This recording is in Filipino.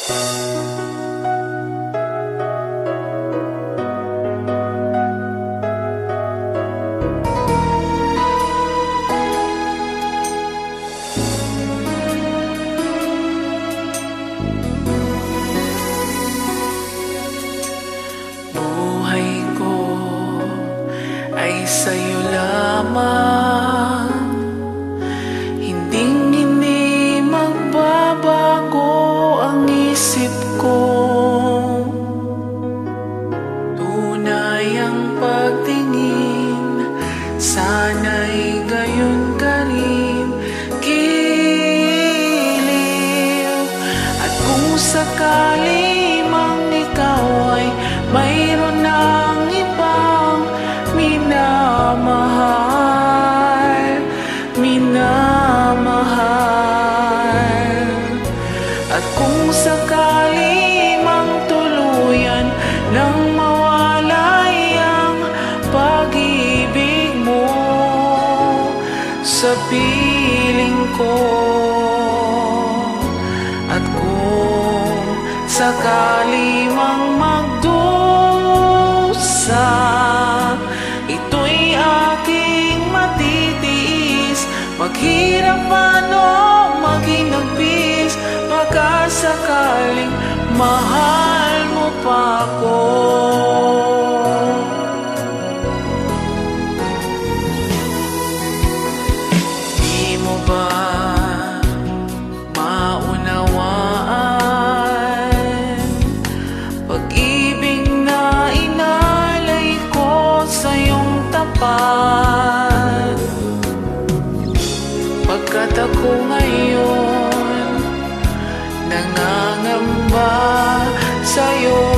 Buhay ko ay sa'yo lamang, hinding-hindi magbabago ang isip ko. Tunay ang pagtingin, sana'y gayon ka rin, giliw. At kung sakali mang ikaw ay mayroon ng ibang minamahal, minamahal. At kung sakali mang tuluyan nang mawalay ang pag-ibig mo sa piling ko, at kung sakali mang magdusa, ito'y aking matitiis, maghirap man o maghinagpis, pagkasakaling mahal mo pa ako. Di mo ba maunawaan pag-ibig na inalay ko sa iyong tapat? Pagkat ako ngayon nangangamba sa'yo,